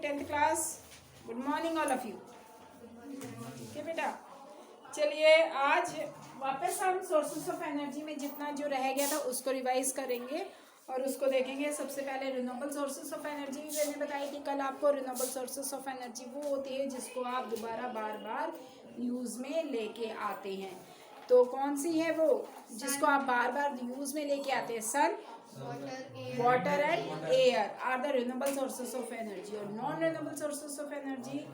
10th class. Good morning all of you. ठीक है बेटा, चलिए आज वापस हम सोर्सेस ऑफ एनर्जी में जितना जो रह गया था उसको रिवाइज करेंगे और उसको देखेंगे। सबसे पहले रिन्यूएबल सोर्सेस ऑफ एनर्जी मैंने बताई थी कल आपको। रिन्यूएबल सोर्सेस ऑफ एनर्जी वो होती है जिसको आप दोबारा बार बार यूज़ में लेके आते हैं। तो कौन सी है वो जिसको आप बार बार यूज़ में लेके आते हैं? Sun, water and air are the renewable sources of energy. और non renewable sources of energy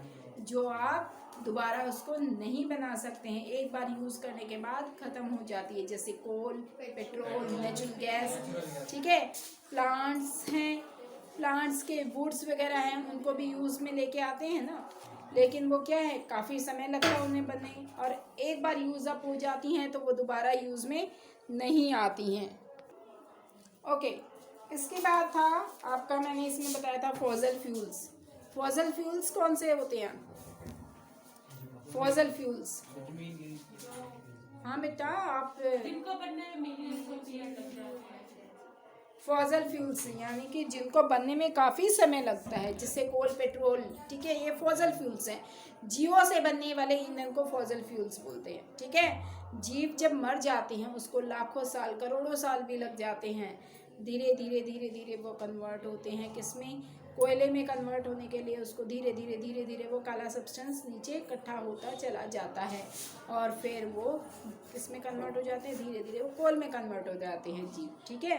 जो आप दोबारा उसको नहीं बना सकते हैं, एक बार यूज़ करने के बाद ख़त्म हो जाती है, जैसे कोल, पेट्रोल, नेचुरल गैस। ठीक है, प्लांट्स हैं, प्लांट्स के वुड्स वगैरह हैं, उनको भी यूज़ में लेके आते हैं ना, लेकिन वो क्या है काफ़ी समय लगता है उन्हें बनने, और एक बार यूज़ अप हो जाती हैं तो वो दोबारा यूज़ में नहीं आती हैं। ओके, इसके बाद था आपका, मैंने इसमें बताया था फॉसिल फ्यूल्स। फॉसिल फ्यूल्स कौन से होते हैं? फॉसिल फ्यूल्स, हाँ बेटा आप फॉसिल फ्यूल्स यानी कि जिनको बनने में काफ़ी समय लगता है, जैसे कोल, पेट्रोल। ठीक है, ये फॉसिल फ्यूल्स हैं। जीवों से बनने वाले ईंधन को फॉसिल फ्यूल्स बोलते हैं। ठीक है, जीव जब मर जाते हैं उसको लाखों साल, करोड़ों साल भी लग जाते हैं। धीरे धीरे धीरे धीरे वो कन्वर्ट होते हैं किसमें? कोयले में कन्वर्ट होने के लिए उसको धीरे धीरे धीरे धीरे वो काला सब्सटेंस नीचे इकट्ठा होता चला जाता है, और फिर वो किस में कन्वर्ट हो जाते हैं? धीरे धीरे वो कोल में कन्वर्ट हो जाते हैं जीव। ठीक है,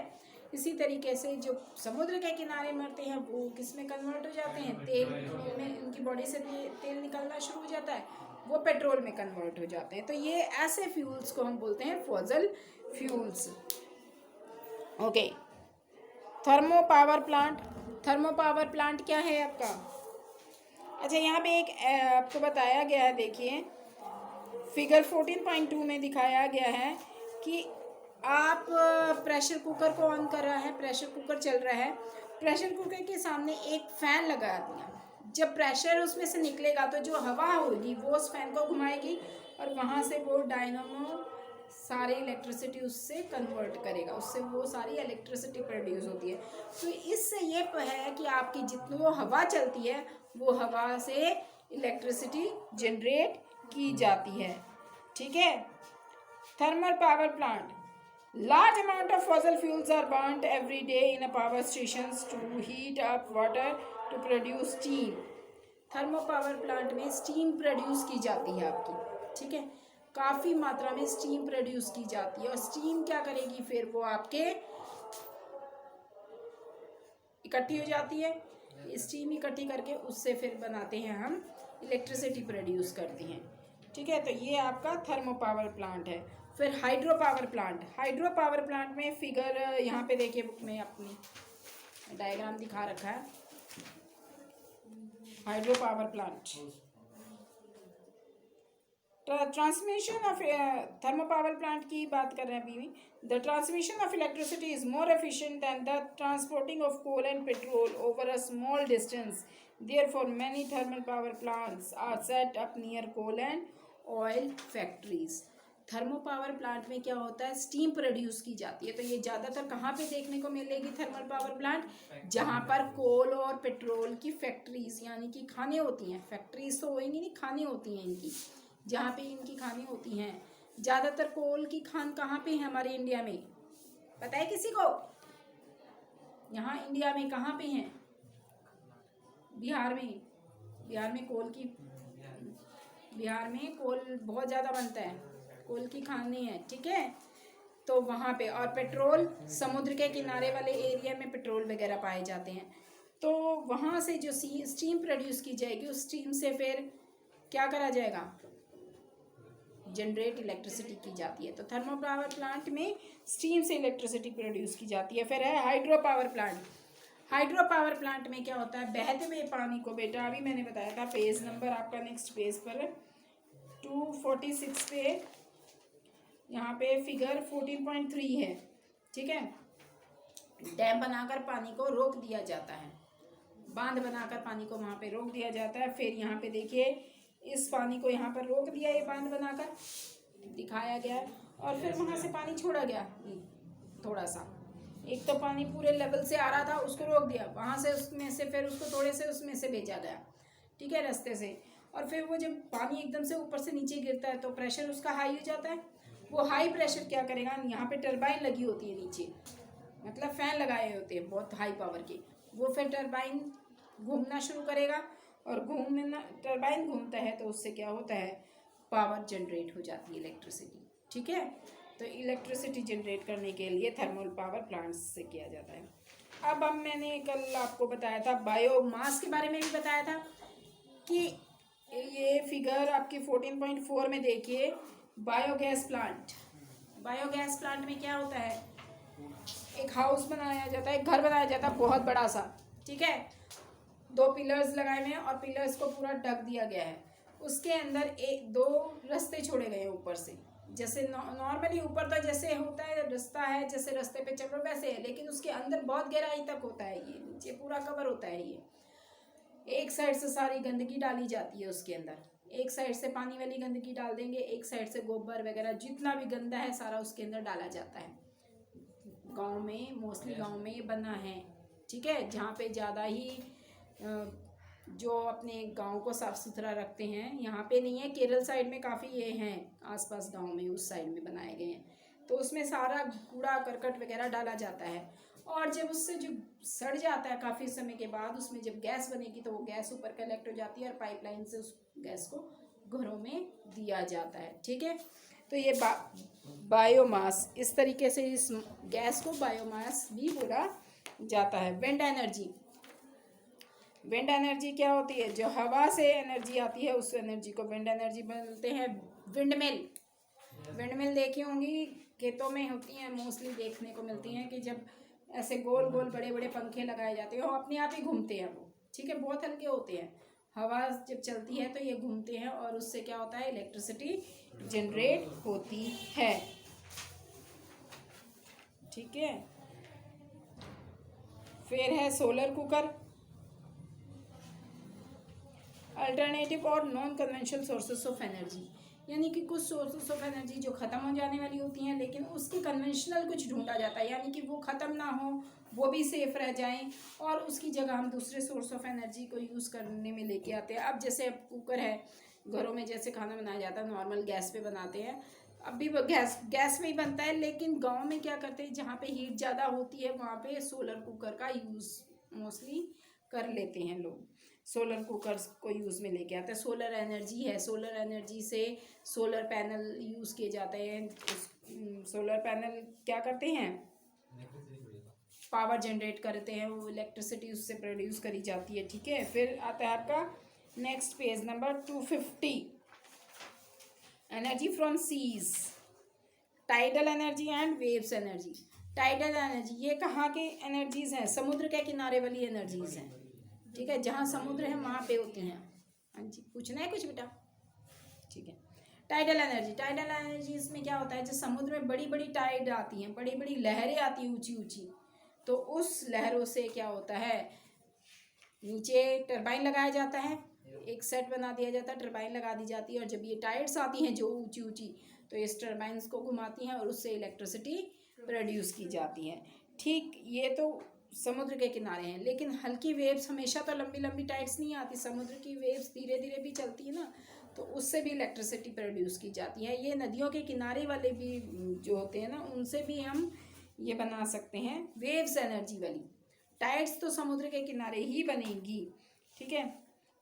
इसी तरीके से जो समुद्र के किनारे मरते हैं वो किस में कन्वर्ट हो जाते हैं? तेल में, उनकी बॉडी से तेल निकलना शुरू हो जाता है, वो पेट्रोल में कन्वर्ट हो जाते हैं। तो ये ऐसे फ्यूल्स को हम बोलते हैं fossil fuels. Okay, thermo power plant. Thermo power plant क्या है आपका? अच्छा, यहाँ पे एक आपको बताया गया है, देखिए फिगर 14.2 में दिखाया गया है कि आप प्रेशर कुकर को ऑन कर रहा है, प्रेशर कुकर चल रहा है, प्रेशर कुकर के सामने एक फ़ैन लगा दिया। जब प्रेशर उसमें से निकलेगा तो जो हवा होगी वो उस फैन को घुमाएगी और वहाँ से वो डायनामो सारे इलेक्ट्रिसिटी उससे कन्वर्ट करेगा, उससे वो सारी इलेक्ट्रिसिटी प्रोड्यूस होती है। तो इससे ये है कि आपकी जितनी वो हवा चलती है वो हवा से इलेक्ट्रिसिटी जनरेट की जाती है। ठीक है, thermal power plant. Large amount of fossil fuels are burnt every day in a power stations to heat up water to produce steam. Thermo power plant में स्टीम प्रोड्यूस की जाती है आपकी। ठीक है, काफ़ी मात्रा में स्टीम प्रोड्यूस की जाती है, और स्टीम क्या करेगी? फिर वो आपके इकट्ठी हो जाती है, स्टीम इकट्ठी करके उससे फिर बनाते हैं हम, इलेक्ट्रिसिटी प्रोड्यूस करते हैं। ठीक है, तो ये आपका थर्मो पावर प्लांट है। फिर hydro power plant. Hydro power plant में फिगर यहाँ पे देखिए, बुक में अपनी डायग्राम दिखा रखा है। Hydro power plant, transmission of thermo power plant की बात कर रहे हैं अभी। The transmission of electricity is more efficient than the transporting of coal and petrol over a small distance. Therefore many thermal power plants are set up near coal and oil factories. Thermo power plant में क्या होता है? Steam produce की जाती है। तो ये ज़्यादातर कहाँ पे देखने को मिलेगी थर्मल पावर प्लांट? जहाँ पर कोल और पेट्रोल की फैक्ट्रीज यानी कि खाने होती हैं। फैक्ट्रीज तो होएंगी नहीं, खाने होती हैं इनकी, जहाँ पे इनकी खाने होती हैं। ज़्यादातर कोल की खान कहाँ पे है हमारे इंडिया में? पता है किसी को? यहाँ इंडिया में कहाँ पे हैं? बिहार में। बिहार में कोल की, बिहार में कोल बहुत ज़्यादा बनता है, कोल की खाने हैं। ठीक है, तो वहाँ पे, और पेट्रोल समुद्र के किनारे वाले एरिया में पेट्रोल वगैरह पाए जाते हैं। तो वहाँ से जो स्टीम प्रोड्यूस की जाएगी, उस स्टीम से फिर क्या करा जाएगा? जनरेट इलेक्ट्रिसिटी की जाती है। तो थर्मो पावर प्लांट में स्टीम से इलेक्ट्रिसिटी प्रोड्यूस की जाती है। फिर है hydro power plant. Hydro power plant में क्या होता है? बहते हुए पानी को, बेटा अभी मैंने बताया था, पेज नंबर आपका नेक्स्ट पेज पर 246 पे, यहाँ पे फिगर 14.3 है। ठीक है, डैम बनाकर पानी को रोक दिया जाता है, बांध बनाकर पानी को वहाँ पे रोक दिया जाता है। फिर यहाँ पे देखिए, इस पानी को यहाँ पर रोक दिया, ये बांध बनाकर दिखाया गया, और फिर वहाँ से पानी छोड़ा गया थोड़ा सा, एक तो पानी पूरे लेवल से आ रहा था, उसको रोक दिया, वहाँ से उसमें से फिर उसको थोड़े से उसमें से भेजा गया, ठीक है, रास्ते से। और फिर वो जब पानी एकदम से ऊपर से नीचे गिरता है तो प्रेशर उसका हाई हो जाता है। वो हाई प्रेशर क्या करेगा, यहाँ पे टरबाइन लगी होती है नीचे, मतलब फ़ैन लगाए होते हैं बहुत हाई पावर के, वो फिर टरबाइन घूमना शुरू करेगा, और घूमना टरबाइन घूमता है तो उससे क्या होता है, पावर जनरेट हो जाती है, इलेक्ट्रिसिटी, ठीक है। तो इलेक्ट्रिसिटी जनरेट करने के लिए थर्मल पावर प्लांट्स से किया जाता है। अब मैंने कल आपको बताया था बायोमास के बारे में भी बताया था कि ये फिगर आपकी 14.4 में देखिए, बायोगैस प्लांट। बायोगैस प्लांट में क्या होता है, एक हाउस बनाया जाता है, एक घर बनाया जाता है बहुत बड़ा सा, ठीक है, 2 पिलर्स लगाए हुए हैं और पिलर्स को पूरा ढक दिया गया है। उसके अंदर एक 2 रास्ते छोड़े गए हैं ऊपर से, जैसे नॉर्मली ऊपर तो जैसे होता है रास्ता है, जैसे रास्ते पे चल रहे वैसे है, लेकिन उसके अंदर बहुत गहराई तक होता है, ये नीचे पूरा कवर होता है। ये एक साइड से सारी गंदगी डाली जाती है उसके अंदर, एक साइड से पानी वाली गंदगी डाल देंगे, एक साइड से गोबर वगैरह जितना भी गंदा है सारा उसके अंदर डाला जाता है। गांव में, मोस्टली गांव में ये बना है, ठीक है, जहाँ पे ज़्यादा ही जो अपने गांव को साफ़ सुथरा रखते हैं। यहाँ पे नहीं है, केरल साइड में काफ़ी ये हैं, आसपास गांव में उस साइड में बनाए गए हैं, तो उसमें सारा कूड़ा करकट वगैरह डाला जाता है। और जब उससे जो सड़ जाता है काफ़ी समय के बाद, उसमें जब गैस बनेगी तो वो गैस ऊपर कलेक्ट हो जाती है और पाइपलाइन से उस गैस को घरों में दिया जाता है, ठीक है। तो ये बायोमास, इस तरीके से इस गैस को बायोमास भी बोला जाता है। विंड एनर्जी, विंड एनर्जी क्या होती है, जो हवा से एनर्जी आती है उस एनर्जी को विंड एनर्जी बोलते हैं। विंडमिल, विंडमिल देखी होंगी, खेतों में होती हैं, मोस्टली देखने को मिलती हैं कि जब ऐसे गोल गोल बड़े बड़े पंखे लगाए जाते हैं, वो अपने आप ही घूमते हैं वो, ठीक है, बहुत हल्के होते हैं, हवा जब चलती है तो ये घूमते हैं और उससे क्या होता है, इलेक्ट्रिसिटी जनरेट होती है, ठीक है। फिर है सोलर कुकर, अल्टरनेटिव और non conventional sources of energy, यानी कि कुछ सोर्सेस ऑफ एनर्जी जो ख़त्म हो जाने वाली होती हैं, लेकिन उसकी कन्वेंशनल कुछ ढूंढा जाता है, यानी कि वो ख़त्म ना हो, वो भी सेफ रह जाएं, और उसकी जगह हम दूसरे सोर्स ऑफ एनर्जी को यूज़ करने में लेके आते हैं। अब जैसे अब कुकर है, घरों में जैसे खाना बनाया जाता है नॉर्मल गैस पे बनाते हैं, अब भी वो गैस में ही बनता है, लेकिन गाँव में क्या करते हैं, जहाँ पे हीट ज़्यादा होती है वहाँ पे सोलर कुकर का यूज़ मोस्टली कर लेते हैं लोग, सोलर कुकर्स को यूज़ में लेके आते हैं। सोलर एनर्जी है, सोलर एनर्जी से सोलर पैनल यूज़ किए जाते हैं। सोलर पैनल क्या करते हैं, पावर जनरेट करते हैं, वो इलेक्ट्रिसिटी उससे प्रोड्यूस करी जाती है, ठीक है। फिर आता है आपका next page number 250, energy from seas, tidal energy and waves energy. Tidal energy ये कहाँ के एनर्जीज हैं, समुद्र के किनारे वाली एनर्जीज हैं, ठीक है, जहाँ समुद्र है वहाँ पे होती हैं। हाँ जी, पूछना है कुछ बेटा, ठीक है। टाइडल एनर्जी, टाइडल एनर्जी इसमें क्या होता है, जो समुद्र में बड़ी बड़ी टाइड आती हैं, बड़ी बड़ी लहरें आती हैं ऊंची ऊंची, तो उस लहरों से क्या होता है, नीचे टरबाइन लगाया जाता है, एक सेट बना दिया जाता है, टरबाइन लगा दी जाती है, और जब ये टाइड्स आती हैं जो ऊंची ऊंची, तो इस टरबाइंस को घुमाती हैं और उससे इलेक्ट्रिसिटी प्रोड्यूस की जाती है, ठीक। ये तो समुद्र के किनारे हैं, लेकिन हल्की वेव्स हमेशा तो लंबी लंबी टाइड्स नहीं आती, समुद्र की वेव्स धीरे धीरे भी चलती है ना, तो उससे भी इलेक्ट्रिसिटी प्रोड्यूस की जाती है। ये नदियों के किनारे वाले भी जो होते हैं ना, उनसे भी हम ये बना सकते हैं वेव्स एनर्जी वाली। टाइड्स तो समुद्र के किनारे ही बनेगी, ठीक है।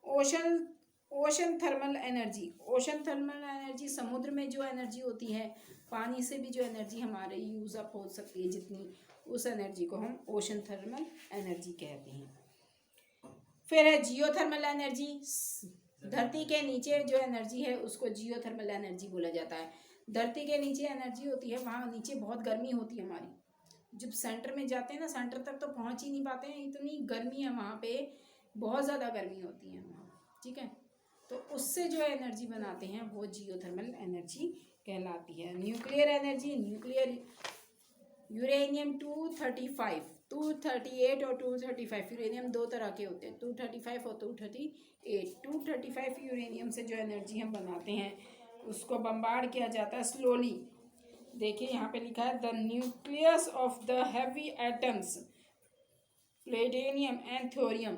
Ocean thermal energy, ocean thermal energy समुद्र में जो एनर्जी होती है, पानी से भी जो एनर्जी हमारे यूज़ अप हो सकती है जितनी, उस एनर्जी को हम ओशन थर्मल एनर्जी कहते हैं। फिर है जियोथर्मल एनर्जी, धरती के नीचे जो एनर्जी है उसको जियोथर्मल एनर्जी बोला जाता है। धरती के नीचे एनर्जी होती है, वहाँ नीचे बहुत गर्मी होती है हमारी, जब सेंटर में जाते हैं ना, सेंटर तक तो पहुँच ही नहीं पाते हैं, इतनी गर्मी है वहाँ पे, बहुत ज़्यादा गर्मी होती है वहाँ, ठीक है। तो उससे जो एनर्जी बनाते हैं वो जियोथर्मल एनर्जी कहलाती है। न्यूक्लियर एनर्जी, न्यूक्लियर यूरेनियम 235, 238 और 235, यूरेनियम 2 तरह के होते हैं, 235 और 238। 235 यूरेनियम से जो एनर्जी हम बनाते हैं उसको बम्बार्ड किया जाता है स्लोली, देखिए यहाँ पे लिखा है the nucleus of the heavy atoms platinum and thorium,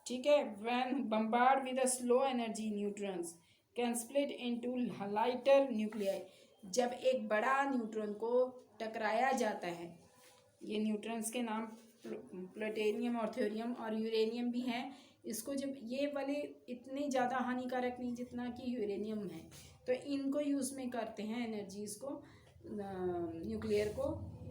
ठीक है, when bombard with slow energy neutrons can split into lighter nuclei. जब एक बड़ा न्यूट्रॉन को टकराया जाता है, ये न्यूट्रॉन्स के नाम प्लूटोनियम और थोरियम और यूरेनियम भी हैं, इसको जब ये वाले इतने ज़्यादा हानिकारक नहीं जितना कि यूरेनियम है, तो इनको यूज़ में करते हैं एनर्जीज़ को, न्यूक्लियर को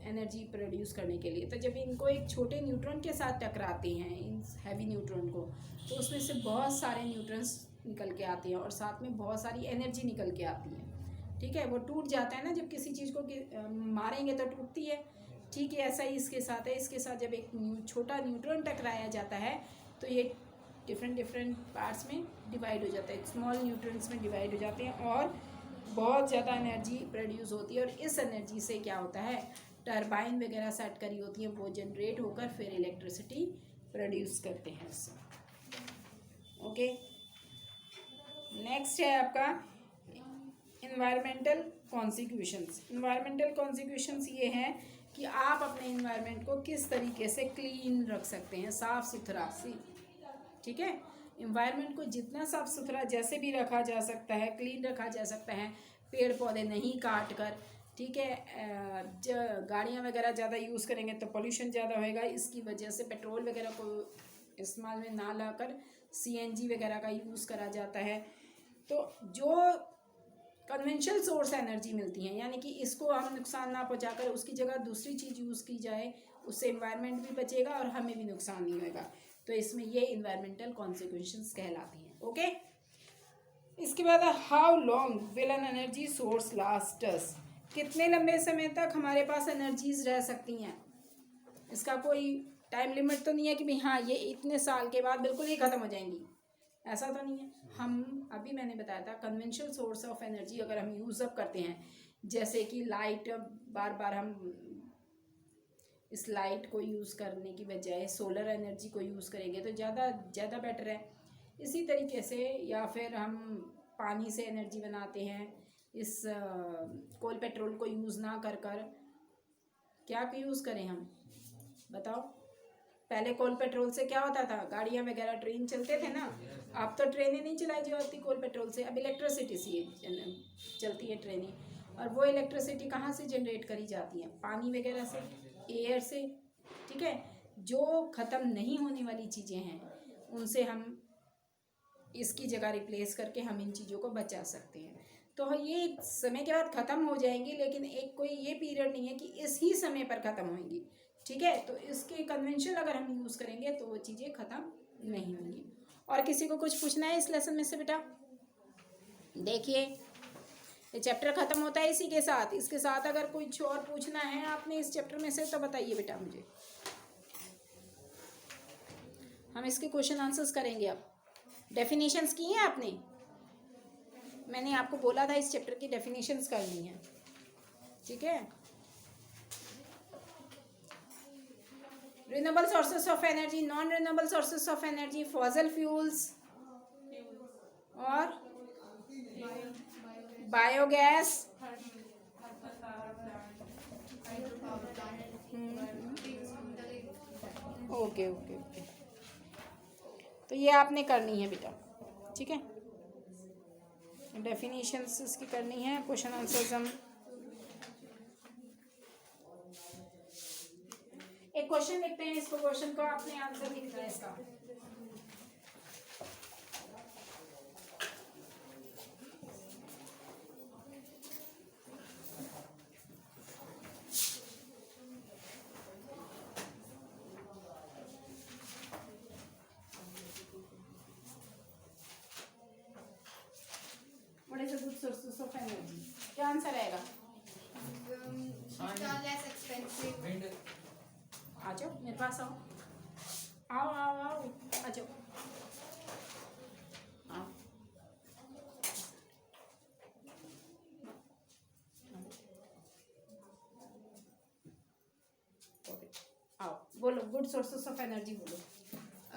एनर्जी प्रोड्यूस करने के लिए। तो जब इनको एक छोटे न्यूट्रॉन के साथ टकराते हैं, इन हैवी न्यूट्रॉन को, तो उसमें से बहुत सारे न्यूट्रॉन्स निकल के आते हैं और साथ में बहुत सारी एनर्जी निकल के आती है, ठीक है। वो टूट जाता है ना, जब किसी चीज़ को मारेंगे तो टूटती है, ठीक है। ऐसा ही इसके साथ है, इसके साथ जब एक छोटा न्यूट्रॉन टकराया जाता है तो ये डिफरेंट पार्ट्स में डिवाइड हो जाता है, स्मॉल न्यूट्रॉन्स में डिवाइड हो जाते हैं और बहुत ज़्यादा एनर्जी प्रोड्यूस होती है। और इस एनर्जी से क्या होता है, टरबाइन वगैरह सेट करी होती है, वो जनरेट होकर फिर इलेक्ट्रिसिटी प्रोड्यूस करते हैं उससे। ओके, नेक्स्ट है आपका इन्वायरमेंटल कॉन्सिक्वेशंस। इन्वायरमेंटल कॉन्सिक्वेशंस ये हैं कि आप अपने इन्वायरमेंट को किस तरीके से क्लीन रख सकते हैं, साफ़ सुथरा सी, ठीक है। इन्वायरमेंट को जितना साफ़ सुथरा जैसे भी रखा जा सकता है, क्लीन रखा जा सकता है, पेड़ पौधे नहीं काट कर, ठीक है। गाड़ियाँ वगैरह ज़्यादा यूज़ करेंगे तो पोल्यूशन ज़्यादा होएगा, इसकी वजह से पेट्रोल वगैरह को इस्तेमाल में ना लाकर CNG वगैरह का यूज़ करा जाता है। तो जो कन्वेंशनल सोर्स एनर्जी मिलती हैं, यानी कि इसको हम नुकसान ना पहुंचाकर उसकी जगह दूसरी चीज़ यूज़ की जाए, उससे एनवायरनमेंट भी बचेगा और हमें भी नुकसान नहीं होगा, तो इसमें ये इन्वायरमेंटल कॉन्सिक्वेंसेस कहलाती हैं। ओके, इसके बाद how long will an energy source last us, कितने लंबे समय तक हमारे पास एनर्जीज रह सकती हैं। इसका कोई टाइम लिमिट तो नहीं है कि भाई हाँ ये इतने साल के बाद बिल्कुल ही ख़त्म हो जाएंगी, ऐसा तो नहीं है। हम अभी मैंने बताया था कन्वेंशनल सोर्स ऑफ एनर्जी अगर हम यूज़ अप करते हैं, जैसे कि लाइट, बार बार हम इस लाइट को यूज़ करने की बजाय सोलर एनर्जी को यूज़ करेंगे तो ज़्यादा बेटर है। इसी तरीके से, या फिर हम पानी से एनर्जी बनाते हैं, इस कोल पेट्रोल को यूज़ ना कर क्या यूज़ करें हम, बताओ। पहले कोल पेट्रोल से क्या होता था, गाड़ियाँ वगैरह ट्रेन चलते थे ना, अब तो ट्रेनें नहीं चलाई जाती कोल पेट्रोल से, अब इलेक्ट्रिसिटी से चलती है ट्रेनें। और वो इलेक्ट्रिसिटी कहाँ से जनरेट करी जाती है, पानी वगैरह से, एयर से, ठीक है। जो ख़त्म नहीं होने वाली चीज़ें हैं उनसे हम इसकी जगह रिप्लेस करके हम इन चीज़ों को बचा सकते हैं। तो ये समय के बाद ख़त्म हो जाएंगी, लेकिन एक कोई ये पीरियड नहीं है कि इस ही समय पर ख़त्म होंगी, ठीक है। तो इसके कन्वेंशन अगर हम यूज़ करेंगे तो वो चीज़ें ख़त्म नहीं होंगी। और किसी को कुछ पूछना है इस लेसन में से बेटा? देखिए ये चैप्टर ख़त्म होता है इसी के साथ, इसके साथ अगर कुछ और पूछना है आपने इस चैप्टर में से तो बताइए बेटा मुझे, हम इसके क्वेश्चन आंसर्स करेंगे। अब डेफिनेशंस की हैं आपने, मैंने आपको बोला था इस चैप्टर की डेफिनेशंस करनी है, ठीक है। Renewable sources of energy, non renewable sources of energy, fossil fuels और बायोगैस, ओके ओके ओके, तो ये आपने करनी है बेटा, ठीक है। डेफिनेशंस इसकी करनी है, क्वेश्चन आंसर्स हम एक क्वेश्चन लिखते हैं, इसको क्वेश्चन का आपने आंसर लिखना है इसका। What is the good sources of energy, क्या आंसर आएगा? less expensive. आ जाओ मेरे पास, आओ आओ आओ आओ, आ जाओ आओ, आओ बोलो गुड सोर्सेस ऑफ एनर्जी बोलो।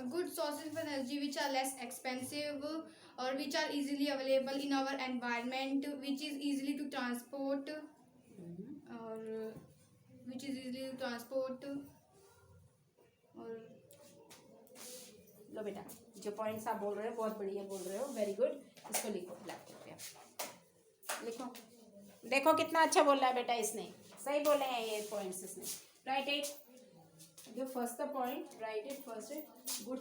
Good sources of energy which are less expensive or which are easily available in our environment, which is easily to transport, और विच इज इजली ट्रांसपोर्ट। और लो बेटा, जो पॉइंट्स आप बोल रहे हो बहुत बढ़िया बोल रहे हो, वेरी गुड। इसको लिखो लैपटॉप पे, आप लिखो। देखो कितना अच्छा बोल रहा है बेटा, इसने सही बोले हैं ये पॉइंट्स इसने। राइट इट, जो first the point, right it first it. Good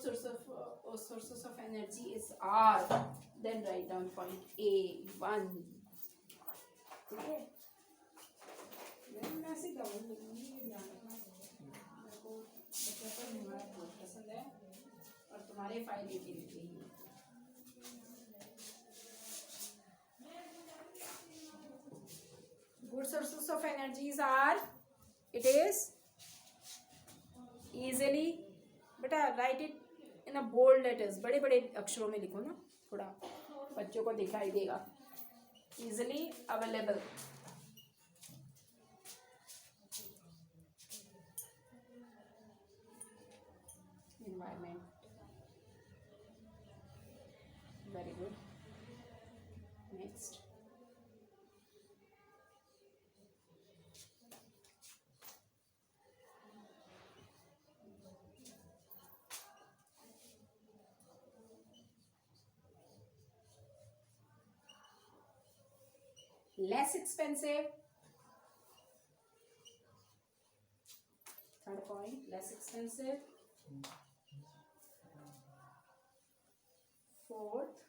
sources of energy is R, then write down point A1, ठीक है। मैं ऐसे गवर्न लिखूंगी, ये ध्यान रखना। मेरे को बच्चों पर हमारा बहुत पसंद है और तुम्हारे फायदे के लिए ही। Good sources of energies are, it is easily, बेटा write it in a bold letters, बड़े बड़े अक्षरों में लिखो ना, थोड़ा बच्चों को दिखाई देगा। easily available, environment, very good। next, less expensive, third point, less expensive। fourth,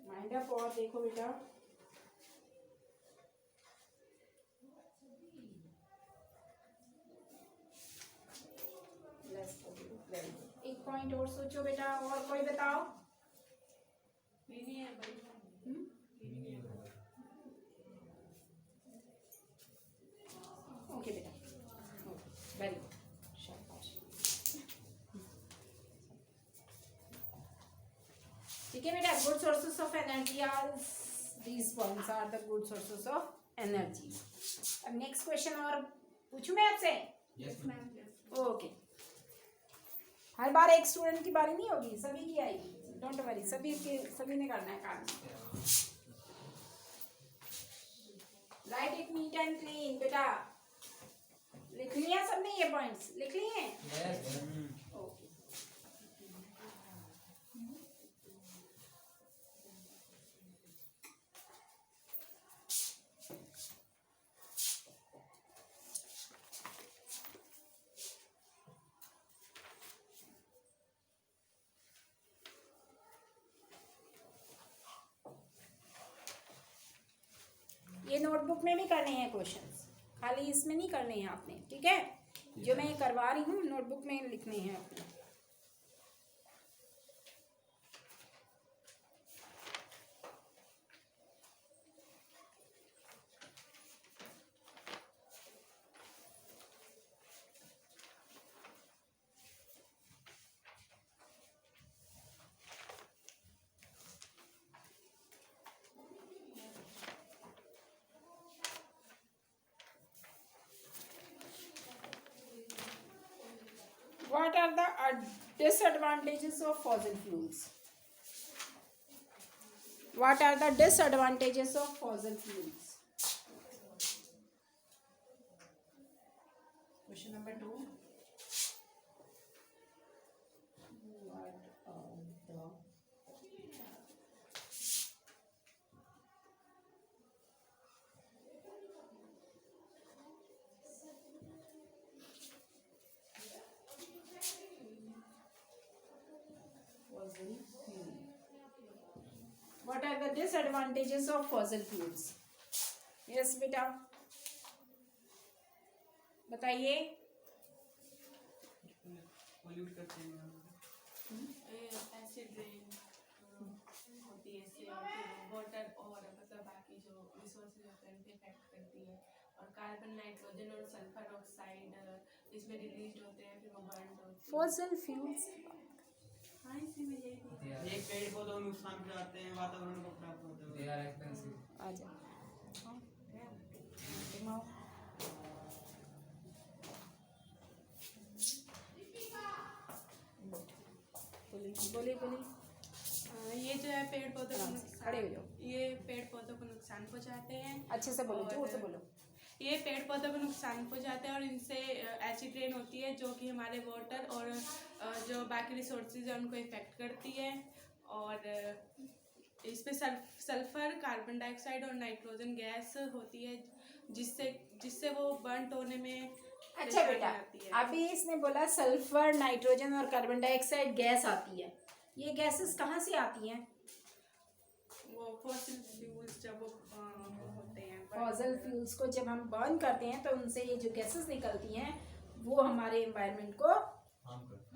mind up. और देखो बेटा, एक पॉइंट और सोचो बेटा, और कोई बताओ। ओके बेटा, वेरी गुड, शाबाश। ठीक है बेटा, good sources of energy are, these points are the good sources of energy. अब नेक्स्ट क्वेश्चन और पूछूं मैं आपसे? Yes ma'am. ओके, हर बार एक स्टूडेंट की बारी नहीं होगी, सभी की आएगी, डोंट वरी, सभी ने करना है काम। Right it neat and clean, बेटा लिख लिया सबने, ये पॉइंट्स लिख लिए हैं? ओके, ये नोटबुक में भी करने हैं क्वेश्चंस, खाली इसमें नहीं करने हैं आपने, ठीक है? जो मैं करवा रही हूँ नोटबुक में लिखने हैं अपने। What are the disadvantages of fossil fuels? What are the disadvantages of fossil fuels? Question number 2. What are the What are the disadvantages of fossil fuels? Yes, बेटा बताइए। पोल्यूट करते हैं, एसिड रेन होती है इससे, और फिर वाटर और मतलब बाकी जो रिसोर्सेज होते हैं उनको इफेक्ट करती है, और कार्बन नाइट्रोजन और सल्फर ऑक्साइड इसमें रिलीज होते हैं, फिर वो बर्न होते हैं। Fossil fuels हाँ इसी में यही थी। एक पेड़ पौधों को नुकसान पहुंचाते हैं, वातावरण को खराब करते They हैं। are expensive. आ जाओ तुम आओ। बोलिए बोलिए ये जो है पेड़ पौधों को आराम से, खड़े हो जाओ। ये पेड़ पौधों को नुकसान पहुंचाते हैं। अच्छे से बोलो, और जोर से बोलो। ये पेड़ पौधों को नुकसान पहुंचाते हैं और इनसे एसिड रेन होती है जो कि हमारे वाटर और जो बाकी रिसोर्सेज है उनको इफेक्ट करती है। और इस पे सल्फर, कार्बन डाइऑक्साइड और नाइट्रोजन गैस होती है जिससे वो बर्नट होने में अच्छा बेटा, परेशानी आती है। अभी इसने बोला सल्फर, नाइट्रोजन और कार्बन डाइऑक्साइड गैस आती है। ये गैसेस कहाँ से आती हैं? वो फॉसिल फ्यूल्स जब वो होते हैं फॉसिल फ्यूल्स को जब हम बर्न करते हैं तो उनसे ये जो गैसेस निकलती हैं वो हमारे एनवायरनमेंट को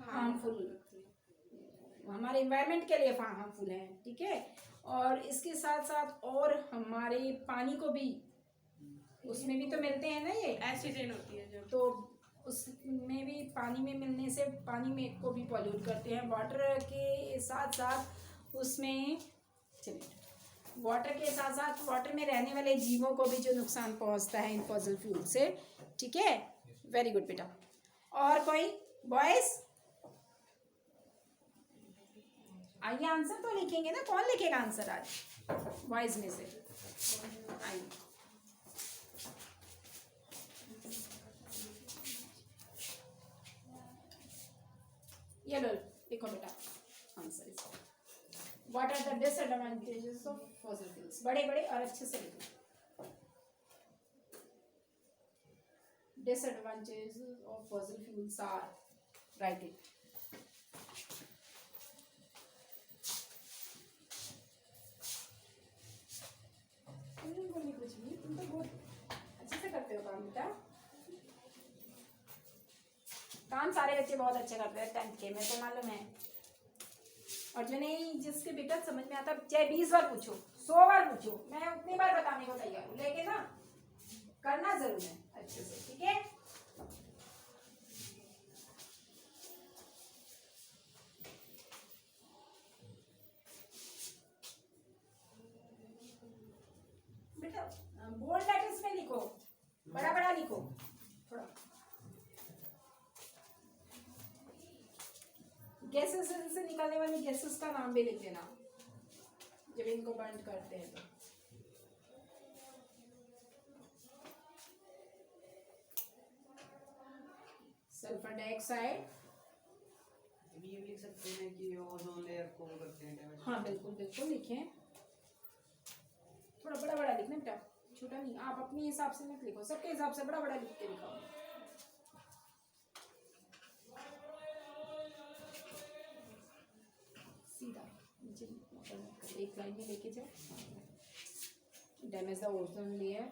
हार्मफुल, हमारे एनवायरनमेंट के लिए हार्मफुल है, ठीक है। और इसके साथ साथ और हमारे पानी को भी, उसमें भी तो मिलते हैं ना ये, एसिड रेन होती है जब। तो उसमें भी पानी में मिलने से पानी में को भी पॉल्यूट करते हैं। वाटर के साथ साथ उसमें, चलिए, वाटर के साथ साथ वाटर में रहने वाले जीवों को भी जो नुकसान पहुंचता है इन फॉसिल फ्यूल से, ठीक है। वेरी गुड बेटा। और कोई बॉयज आइए, आंसर तो लिखेंगे ना, कौन लिखेगा आंसर आज बॉयज में से? आइए, ये लो लिखो बेटा आंसर इसका। What are the disadvantages of fossil fuels? बड़े बड़े और अच्छे से लिखो। Disadvantages of fossil fuels are, write it. बोलिए कुछ भी, तुम तो बहुत अच्छे से करते हो काम बेटा। काम सारे बच्चे बहुत अच्छे करते हैं 10th के, मेरे को मालूम है। और जो नहीं, जिसके बेटा समझ में आता, चाहे 20 बार पूछो, 100 बार पूछो, मैं उतनी बार बताने को तैयार हूँ, लेकिन ना करना जरूर है अच्छे से, ठीक है। बेटा बोल्ड लेटर्स में लिखो, बड़ा बड़ा लिखो थोड़ा। गैसेस से निकलने वाली गैसेस का नाम भी लिख देना जब इनको बर्न करते हैं तो। सल्फर डाइऑक्साइड, ये भी लिख सकते हैं कि ओजोन लेयर को करते हैं डैमेज। हाँ बिल्कुल बिल्कुल लिखें, थोड़ा बड़ा बड़ा लिखना बेटा, छोटा नहीं। आप अपने हिसाब से मत लिखो, सबके हिसाब से बड़ा बड़ा लिख के लिखाओ। सीधा नीचे एक लाइन में लेके जाओ। Damage the ozone layer,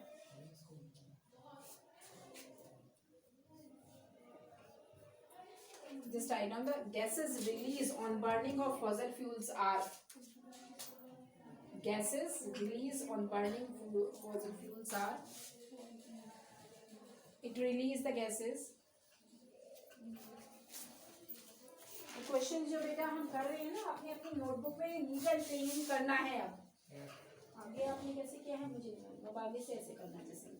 just write down the gases released on burning of fossil fuels are, gases released on burning fossil fuels are, it release the gases। Question जो बेटा हम कर रहे हैं ना अपनी अपनी नोटबुक में नीट एंड क्लीन करना है। अब आगे आपने कैसे किया है मुझे नहीं मालूम, अब आगे से ऐसे करना है जैसे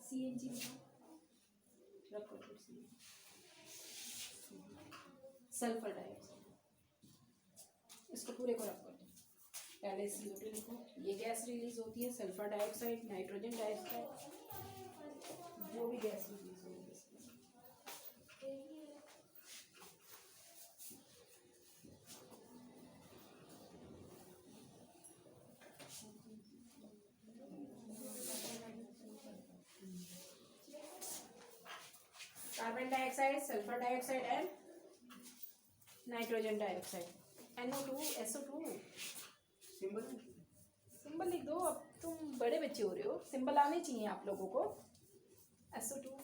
CNG रखो, सल्फर डाइऑक्साइड, इसको पूरे को रखो। पहले CO2 लिखो, ये गैस रिलीज होती है, सल्फर डाइऑक्साइड, नाइट्रोजन डाइऑक्साइड, जो भी गैस रिलीज होगी carbon dioxide, sulphur dioxide and nitrogen dioxide, NO2, SO2। Symbol लिख दो, अब तुम बड़े बच्चे हो रहे हो, सिंबल आने चाहिए आप लोगों को। SO2